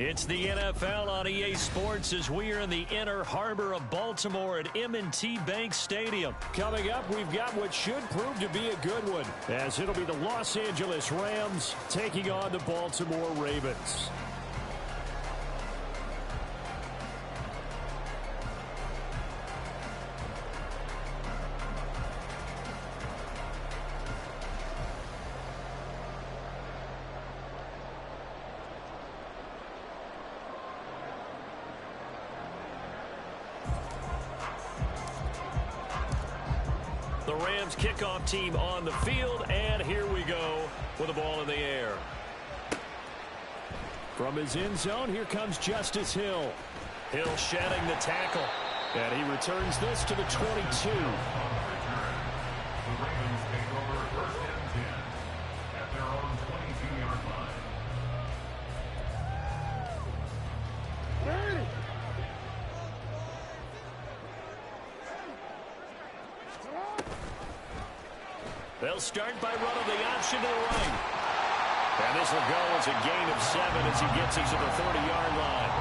It's the NFL on EA Sports as we are in the inner harbor of Baltimore at M&T Bank Stadium. Coming up, we've got what should prove to be a good one, as it'll be the Los Angeles Rams taking on the Baltimore Ravens. The Rams kickoff team on the field, and here we go with the ball in the air. From his end zone, here comes Justice Hill. Hill shedding the tackle. And he returns this to the 22. They'll start by running the option to the right. And this will go as a gain of 7 as he gets it to the 30-yard line.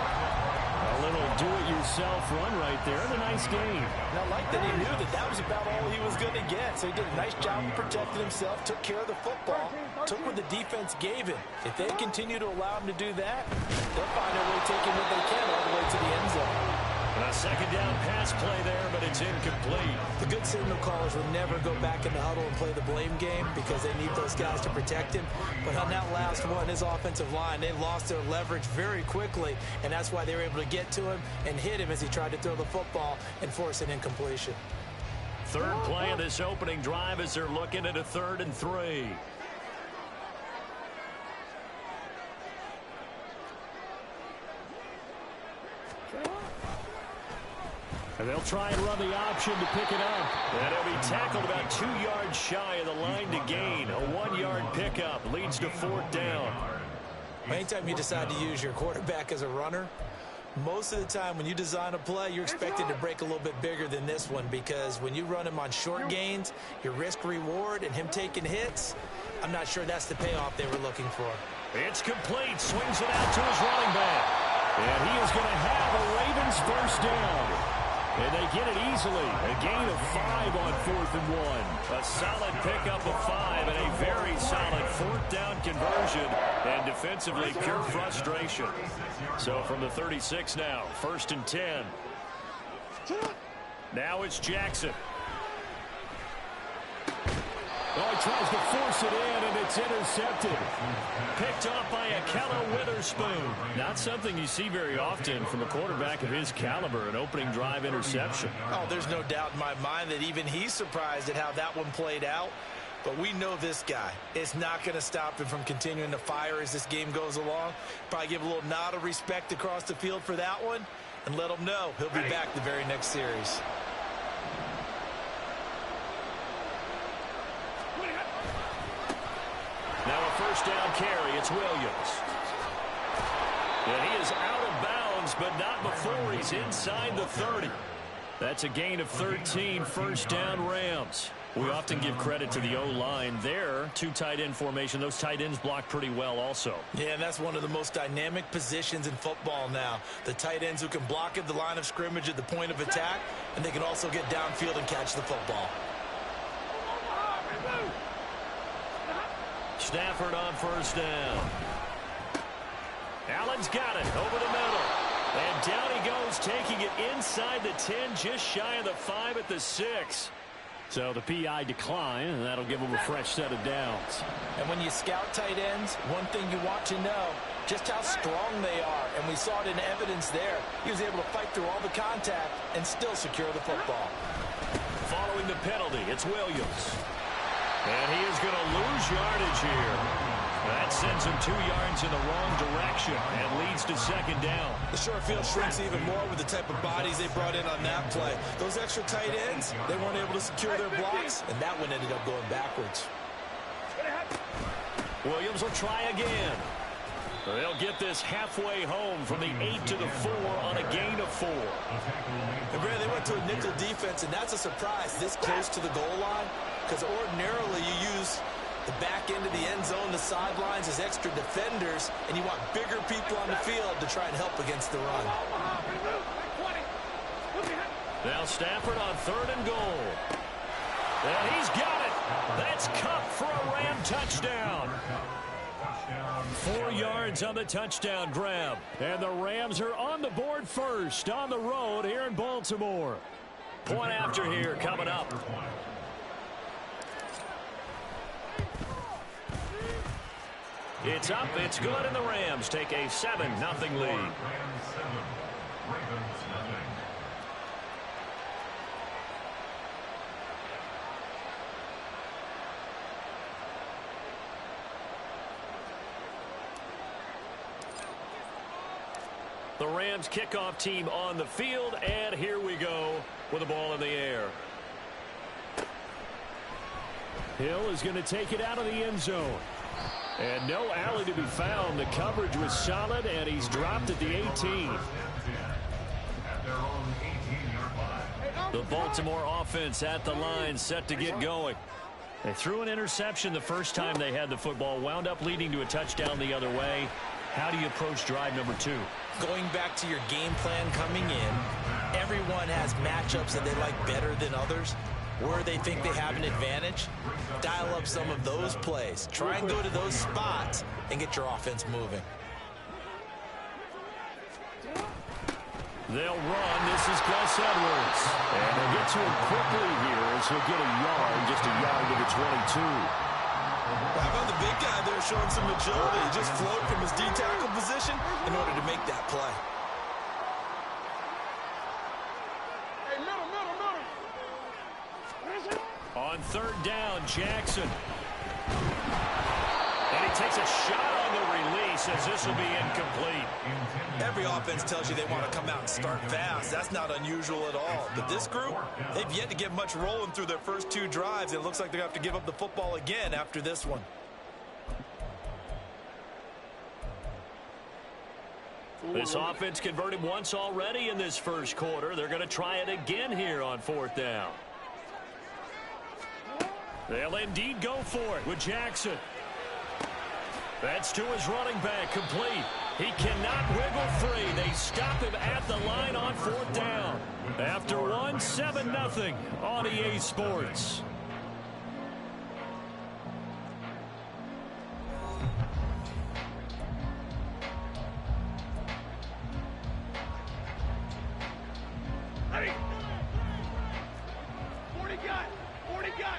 A little do-it-yourself run right there, and a nice gain. And I like that he knew that that was about all he was going to get. So he did a nice job of protecting himself, took care of the football, took what the defense gave him. If they continue to allow him to do that, they'll find a way taking what they can all the way to the end zone. And a second down pass play there, but it's incomplete. The good signal callers will never go back in the huddle and play the blame game because they need those guys to protect him. But on that last one, his offensive line, they lost their leverage very quickly, and that's why they were able to get to him and hit him as he tried to throw the football and force an incompletion. Third play of this opening drive as they're looking at a 3rd and 3. And they'll try and run the option to pick it up. And he'll be tackled about 2 yards shy of the line to gain. A 1-yard pickup leads to 4th down. Anytime you decide to use your quarterback as a runner, most of the time when you design a play, you're expected to break a little bit bigger than this one because when you run him on short gains, your risk-reward and him taking hits, I'm not sure that's the payoff they were looking for. It's complete. Swings it out to his running back. And he is going to have a Ravens first down. And they get it easily. A gain of 5 on 4th and 1. A solid pickup of 5 and a very solid 4th down conversion. And defensively, pure frustration. So from the 36 now, 1st and 10. Now it's Jackson. Oh, he tries to force it in, and it's intercepted. Picked off by Akello Witherspoon. Not something you see very often from a quarterback of his caliber, an opening drive interception. Oh, there's no doubt in my mind that even he's surprised at how that one played out. But we know this guy. It's not going to stop him from continuing to fire as this game goes along. Probably give a little nod of respect across the field for that one and let him know he'll be back the very next series. Now a first down carry. It's Williams. And he is out of bounds, but not before he's inside the 30. That's a gain of 13, first down Rams. We often give credit to the O-line there. 2 tight end formation. Those tight ends block pretty well also. Yeah, and that's one of the most dynamic positions in football now. The tight ends who can block at the line of scrimmage at the point of attack, and they can also get downfield and catch the football. Stafford on first down. Allen's got it over the middle. And down he goes, taking it inside the 10, just shy of the 5 at the 6. So the PI decline, and that'll give him a fresh set of downs. And when you scout tight ends, one thing you want to know, just how strong they are. And we saw it in evidence there. He was able to fight through all the contact and still secure the football. Following the penalty, it's Williams. And he is going to lose yardage here. That sends him 2 yards in the wrong direction and leads to second down. The short field shrinks even more with the type of bodies they brought in on that play. Those extra tight ends, they weren't able to secure their blocks, and that one ended up going backwards. Williams will try again. They'll get this halfway home from the 8 to the 4 on a gain of 4. And Brad, they went to a nickel defense, and that's a surprise this close to the goal line, because ordinarily you use The back end of the end zone, the sidelines is extra defenders, and you want bigger people on the field to try and help against the run. Now Stafford on 3rd and goal. And he's got it. That's Cup for a Ram touchdown. 4 yards on the touchdown grab. And the Rams are on the board first on the road here in Baltimore. Point after here coming up. It's up, it's good, and the Rams take a 7-0 lead. The Rams kickoff team on the field, and here we go with the ball in the air. Hill is going to take it out of the end zone. And no alley to be found. The coverage was solid, and he's dropped at the 18. The Baltimore offense at the line, set to get going. They threw an interception the first time they had the football, wound up leading to a touchdown the other way. How do you approach drive number 2? Going back to your game plan coming in, everyone has matchups that they like better than others. Where they think they have an advantage, dial up some of those plays. Try and go to those spots and get your offense moving. They'll run. This is Gus Edwards. And they'll get to him quickly here as he'll get a yard, just a yard to the 22. How about the big guy there showing some agility? He just floated from his D-tackle position in order to make that play. On 3rd down, Jackson. And he takes a shot on the release as this will be incomplete. Every offense tells you they want to come out and start fast. That's not unusual at all. But this group, they've yet to get much rolling through their first 2 drives. It looks like they're going to have to give up the football again after this one. This offense converted once already in this first quarter. They're going to try it again here on 4th down. They'll indeed go for it with Jackson. That's to his running back, complete. He cannot wiggle free. They stop him at the line on 4th down. After 1, 7-0 on EA Sports. Hey! 40 got! 40 got!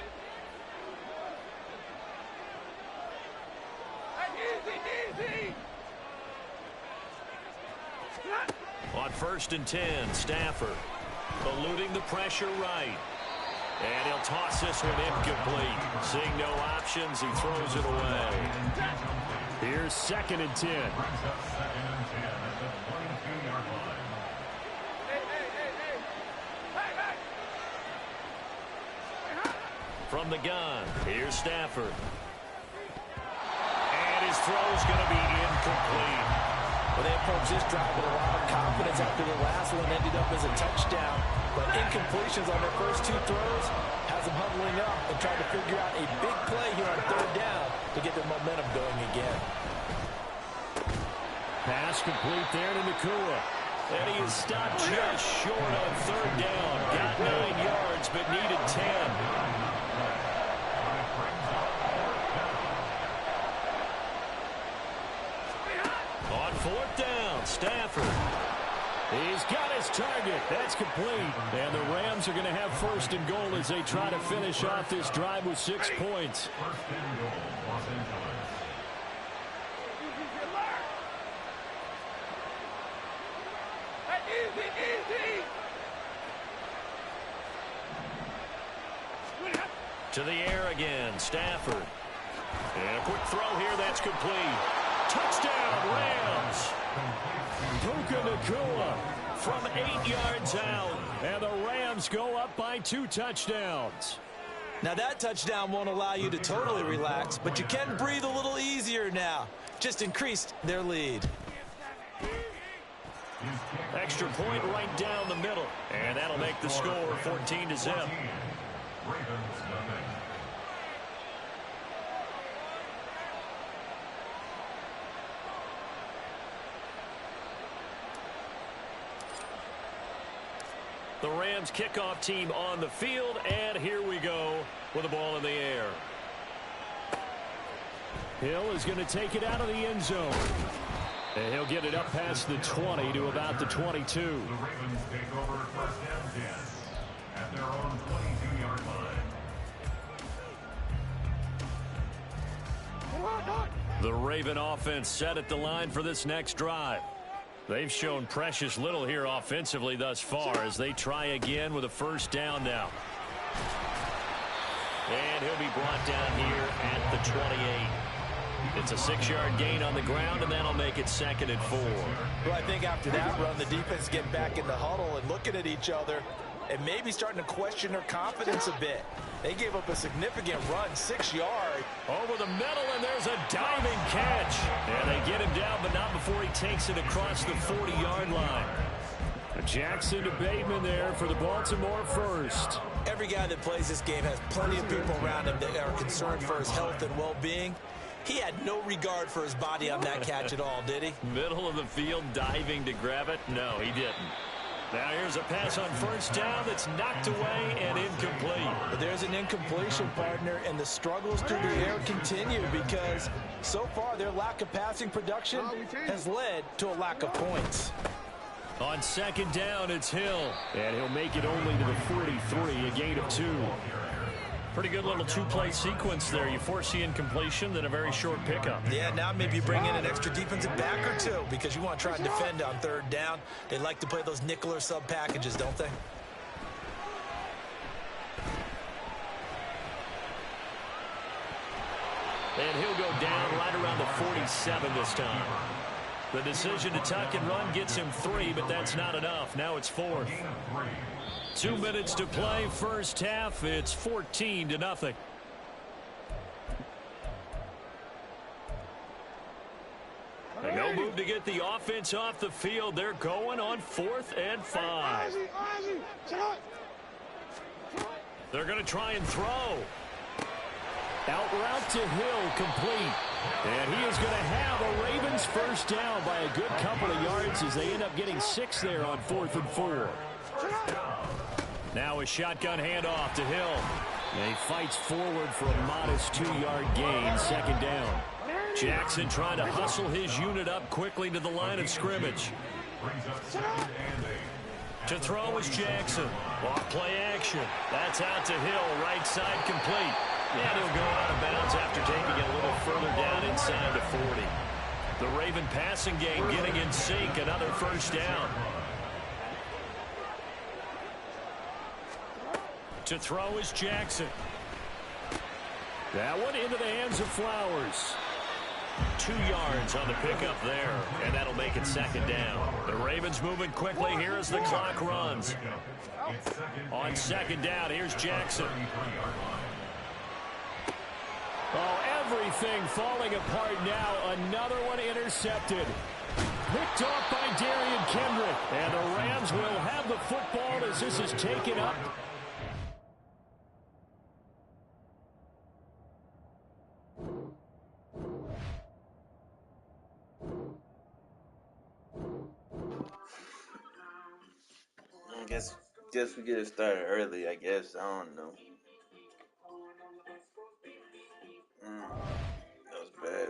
Easy! On 1st and 10, Stafford eluding the pressure right. And he'll toss this one incomplete. Seeing no options, he throws it away. Here's 2nd and 10. From the gun, here's Stafford. And his throw's going to be incomplete. Well, they approach this drive with a lot of confidence after the last one ended up as a touchdown. But incompletions on their first 2 throws has them huddling up and trying to figure out a big play here on 3rd down to get their momentum going again. Pass complete there to Nakua. And he is stopped just short on 3rd down. Got 9 yards, but needed 10. On 4th down, Stafford. He's got his target. That's complete. And the Rams are going to have 1st and goal as they try to finish off this drive with 6 points. To the air again, Stafford. And a quick throw here, that's complete. Touchdown, Rams! Puka Nakua from 8 yards out. And the Rams go up by 2 touchdowns. Now that touchdown won't allow you to totally relax, but you can breathe a little easier now. Just increased their lead. Extra point right down the middle. And that'll make the score 14-0. The Rams kickoff team on the field, and here we go with the ball in the air. Hill is going to take it out of the end zone. And he'll get it up past the 20 to about the 22. The Ravens take over first down 10 at their own 22-yard line. The Raven offense set at the line for this next drive. They've shown precious little here offensively thus far as they try again with a first down now. And he'll be brought down here at the 28. It's a 6-yard gain on the ground, and that'll make it 2nd and 4. Well, I think after that run, the defense get back in the huddle and looking at each other and maybe starting to question their confidence a bit. They gave up a significant run, 6 yards. Over the middle, and there's a diving catch. And they get him down, but not before he takes it across the 40-yard line. Jackson to Bateman there for the Baltimore first. Every guy that plays this game has plenty of people around him that are concerned for his health and well-being. He had no regard for his body on that catch at all, did he? Middle of the field, diving to grab it? No, he didn't. Now here's a pass on first down that's knocked away and incomplete. But there's an incompletion, partner, and the struggles through the air continue because so far their lack of passing production has led to a lack of points. On 2nd down, it's Hill. And he'll make it only to the 43, a gain of 2. Pretty good little two-play sequence there. You force the incompletion, then a very short pickup. Yeah, now maybe you bring in an extra defensive back or two because you want to try and defend on 3rd down. They like to play those nickel or sub packages, don't they? And he'll go down right around the 47 this time. The decision to tuck and run gets him 3, but that's not enough. Now it's 4th. 2 minutes to play, first half. It's 14-0. No move to get the offense off the field. They're going on 4th and 5. They're going to try and throw. Out route to Hill, complete. And he is going to have a Ravens first down by a good couple of yards as they end up getting 6 there on 4th and 4. Now a shotgun handoff to Hill. And he fights forward for a modest 2-yard gain, 2nd down. Jackson trying to hustle his unit up quickly to the line of scrimmage. To throw is Jackson. Off play action. That's out to Hill, right side complete. And he'll go out of bounds after taking it a little further down inside the 40. The Raven passing game getting in sync, another first down. To throw is Jackson. That one into the hands of Flowers. 2 yards on the pickup there, and that'll make it 2nd down. The Ravens moving quickly here as the clock runs. On 2nd down, here's Jackson. Oh, everything falling apart now. Another one intercepted. Picked off by Darian Kendrick. And the Rams will have the football as this is taken up. Guess we get it started early, I guess. I don't know. That was bad.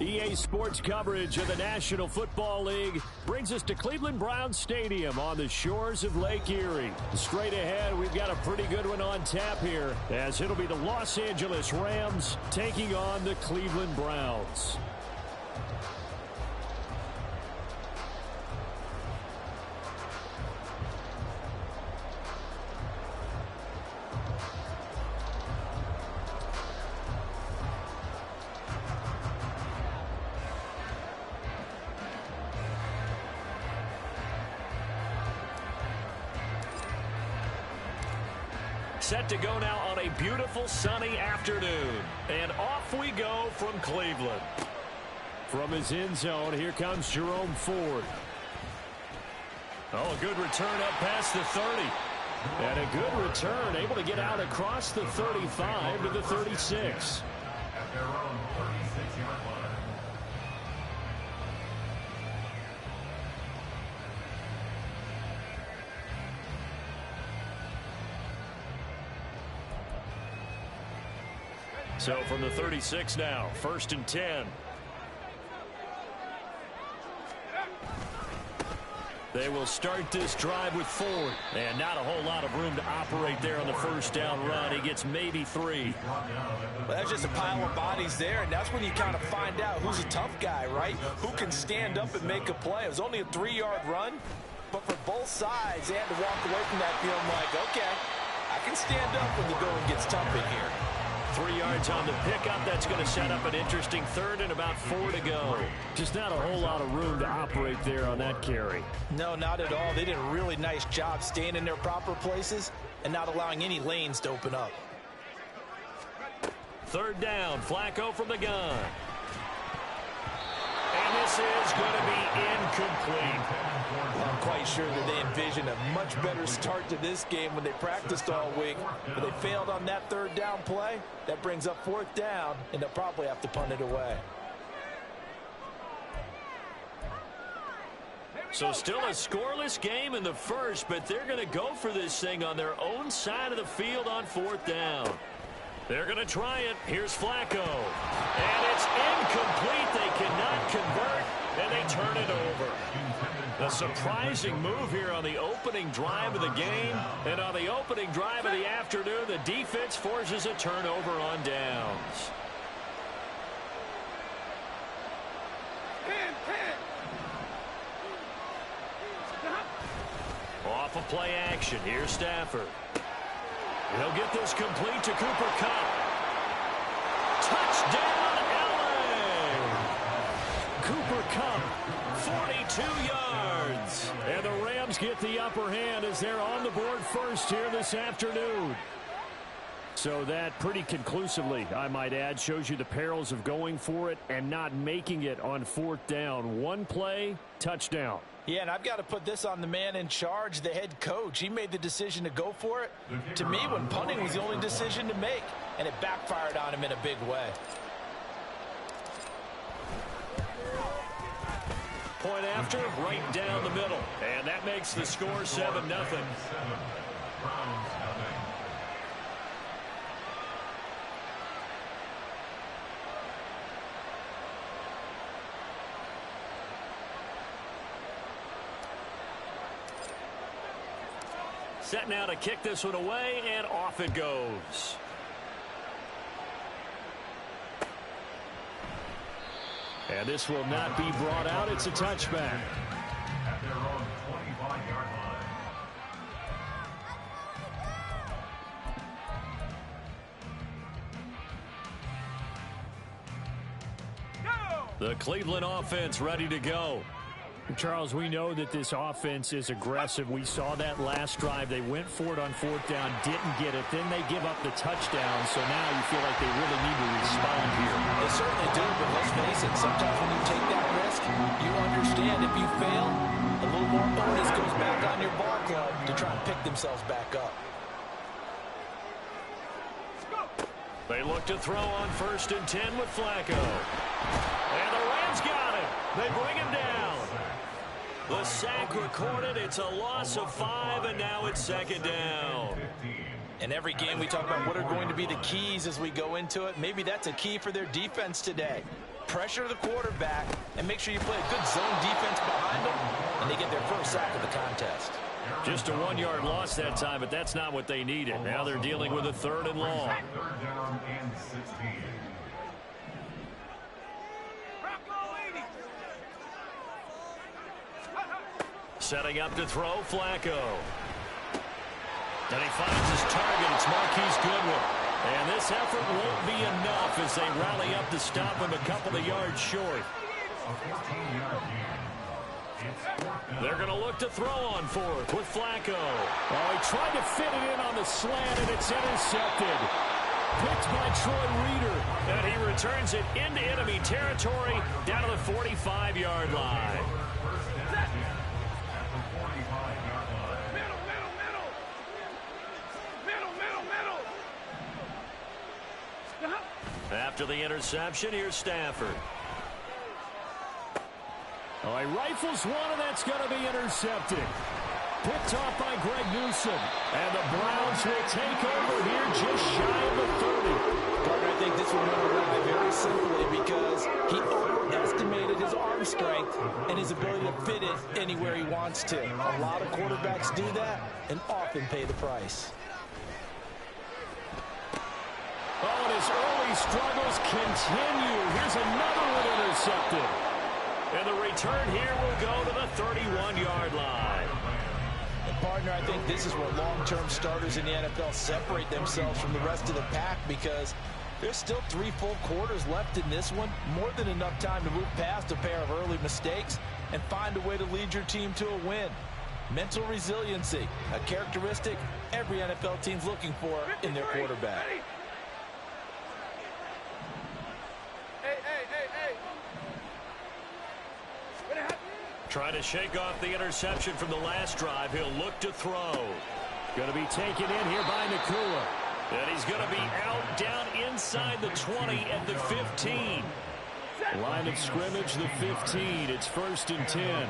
EA Sports coverage of the National Football League brings us to Cleveland Browns Stadium on the shores of Lake Erie. Straight ahead, we've got a pretty good one on tap here, as it'll be the Los Angeles Rams taking on the Cleveland Browns. Set to go now on a beautiful sunny afternoon. And off we go from Cleveland. From his end zone, here comes Jerome Ford. Oh, a good return up past the 30. And a good return, able to get out across the 35 to the 36. At their own 36-yard line. So from the 36 now, 1st and 10. They will start this drive with Ford. And not a whole lot of room to operate there on the first down run. He gets maybe 3. Well, that's just a pile of bodies there, and that's when you kind of find out who's a tough guy, right? Who can stand up and make a play. It was only a 3-yard run, but for both sides, they had to walk away from that feeling like, okay, I can stand up when the going gets tough in here. 3 yards on the pickup. That's going to set up an interesting 3rd and about 4 to go. Just not a whole lot of room to operate there on that carry. No, not at all. They did a really nice job staying in their proper places and not allowing any lanes to open up. 3rd down, Flacco from the gun. And this is going to be incomplete. I'm quite sure that they envisioned a much better start to this game when they practiced all week. But they failed on that 3rd down play. That brings up 4th down, and they'll probably have to punt it away. So still a scoreless game in the first, but they're going to go for this thing on their own side of the field on 4th down. They're going to try it. Here's Flacco. And it's incomplete. They cannot convert, and they turn it over. A surprising move here on the opening drive of the game. And on the opening drive of the afternoon, the defense forces a turnover on downs. Off of play action. Here's Stafford. He'll get this complete to Cooper Kupp. Touchdown, LA! Cooper Kupp, 42 yards. And the Rams get the upper hand as they're on the board first here this afternoon. So that pretty conclusively, I might add, shows you the perils of going for it and not making it on 4th down. One play, touchdown. Yeah, and I've got to put this on the man in charge, the head coach. He made the decision to go for it. To me, when punting was the only decision to make, and it backfired on him in a big way. Point after, right down the middle. And that makes the score 7-0. Set now to kick this one away, and off it goes. And this will not be brought out. It's a touchback. At their own 25-yard line. The Cleveland offense ready to go. Charles, we know that this offense is aggressive. We saw that last drive. They went for it on 4th down, didn't get it. Then they give up the touchdown. So now you feel like they really need to respond here. They certainly do, but let's face it, sometimes when you take that risk, you understand if you fail, a little more bonus goes back on your ball club to try and pick themselves back up. They look to throw on 1st and 10 with Flacco. And the Rams got it. They bring him down. The sack recorded. It's a loss of 5, and now it's 2nd down. In every game we talk about what are going to be the keys as we go into it. Maybe that's a key for their defense today. pressure the quarterback, and make sure you play a good zone defense behind them, and they get their first sack of the contest. Just a 1-yard loss that time, but that's not what they needed. Now they're dealing with a 3rd and long. 3rd down and 16. Setting up to throw, Flacco. And he finds his target. It's Marquise Goodwin. And this effort won't be enough as they rally up to stop him a couple of yards short. They're going to look to throw on 4th with Flacco. Oh, he tried to fit it in on the slant, and it's intercepted. Picked by Troy Reeder. And he returns it into enemy territory down to the 45-yard line. After the interception, here's Stafford. Oh, he rifles one, and that's going to be intercepted. Picked off by Greg Newsome. And the Browns will take over here just shy of the 30. Parker, I think this one went away very simply because he overestimated his arm strength and his ability to fit it anywhere he wants to. A lot of quarterbacks do that and often pay the price. Oh, and his early struggles continue. Here's another one intercepted. And the return here will go to the 31-yard line. And partner, I think this is where long-term starters in the NFL separate themselves from the rest of the pack because there's still 3 full quarters left in this one. More than enough time to move past a pair of early mistakes and find a way to lead your team to a win. Mental resiliency, a characteristic every NFL team's looking for in their quarterback. Trying to shake off the interception from the last drive. He'll look to throw. Going to be taken in here by Nakua. And he's going to be out down inside the 20 at the 15. Line of scrimmage, the 15. It's 1st and 10.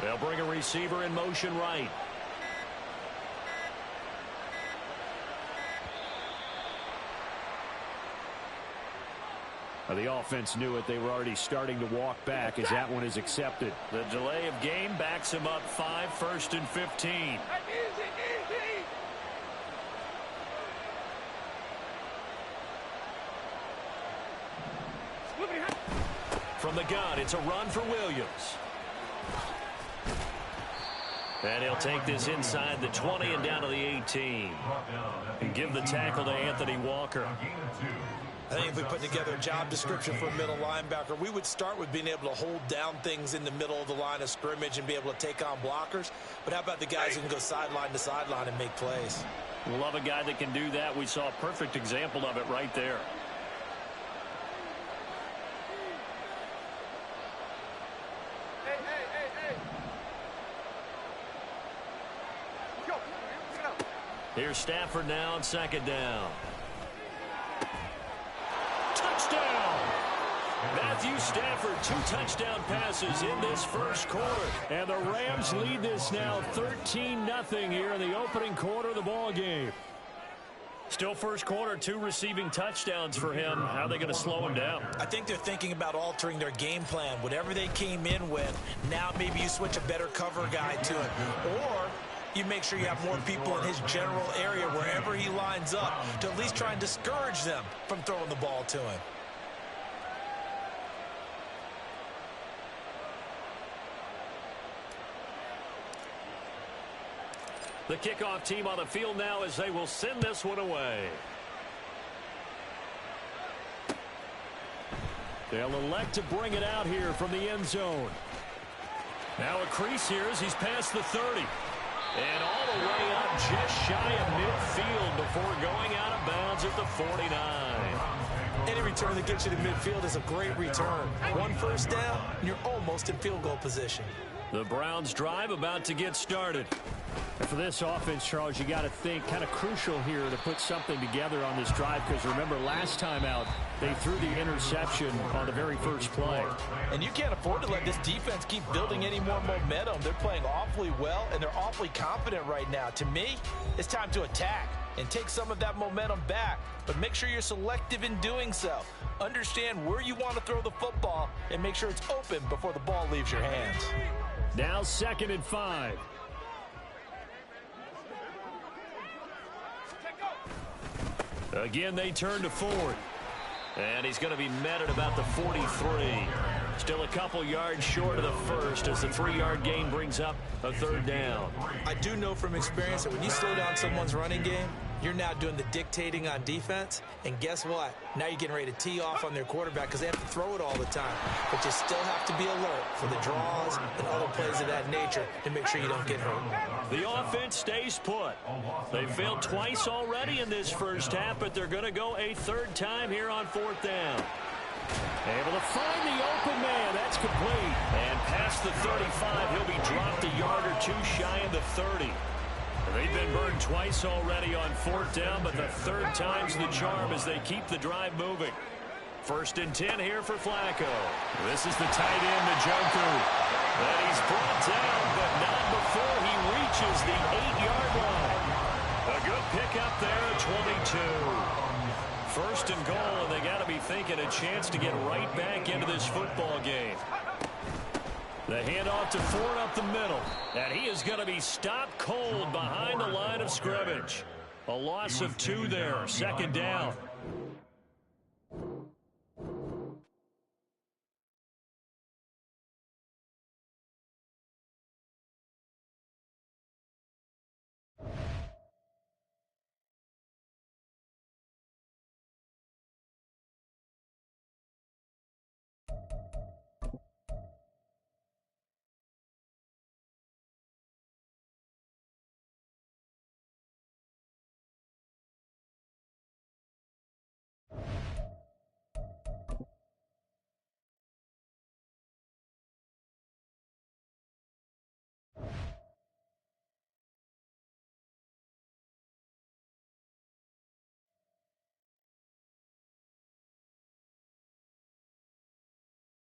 They'll bring a receiver in motion right. The offense knew it. They were already starting to walk back as that one is accepted. The delay of game backs him up 5, 1st and 15. From the gun, it's a run for Williams. And he'll take this inside the 20 and down to the 18. And give the tackle to Anthony Walker. I think if we put together a job description for a middle linebacker, we would start with being able to hold down things in the middle of the line of scrimmage and be able to take on blockers. But how about the guys who can go sideline to sideline and make plays? Love a guy that can do that. We saw a perfect example of it right there. Here's Stafford now on 2nd down. Touchdown! Matthew Stafford, 2 touchdown passes in this first quarter. And the Rams lead this now 13-0 here in the opening quarter of the ball game. Still first quarter, 2 receiving touchdowns for him. How are they going to slow him down? I think they're thinking about altering their game plan. Whatever they came in with, now maybe you switch a better cover guy to it. Or you make sure you have more people in his general area wherever he lines up to at least try and discourage them from throwing the ball to him. The kickoff team on the field now as they will send this one away. They'll elect to bring it out here from the end zone. Now a crease here as he's past the 30. And all the way up just shy of midfield before going out of bounds at the 49. Any return that gets you to midfield is a great return. 1 first down, and you're almost in field goal position. The Browns drive about to get started. And for this offense, Charles, you got to think kind of crucial here to put something together on this drive, because remember last time out they threw the interception on the very first play. And you can't afford to let this defense keep building any more momentum. They're playing awfully well, and they're awfully confident right now. To me, it's time to attack and take some of that momentum back. But make sure you're selective in doing so. Understand where you want to throw the football and make sure it's open before the ball leaves your hands. Now 2nd and 5. Again, they turn to Ford. And he's going to be met at about the 43. Still a couple yards short of the first as the 3-yard gain brings up a 3rd down. I do know from experience that when you slow down someone's running game, you're now doing the dictating on defense. And guess what? Now you're getting ready to tee off on their quarterback because they have to throw it all the time. But you still have to be alert for the draws and other plays of that nature to make sure you don't get hurt. The offense stays put. They failed twice already in this first half, but they're going to go a 3rd time here on 4th down. Able to find the open man. That's complete. And past the 35, he'll be dropped a yard or two shy of the 30. They've been burned twice already on 4th down, but the 3rd time's the charm as they keep the drive moving. 1st and 10 here for Flacco. This is the tight end, Njoku. And he's brought down, but not before he reaches the 8-yard line. A good pickup there at 22. 1st and goal, and they got to be thinking a chance to get right back into this football game. The handoff to Ford up the middle. And he is going to be stopped cold behind the line of scrimmage. A loss of 2 there. 2nd down.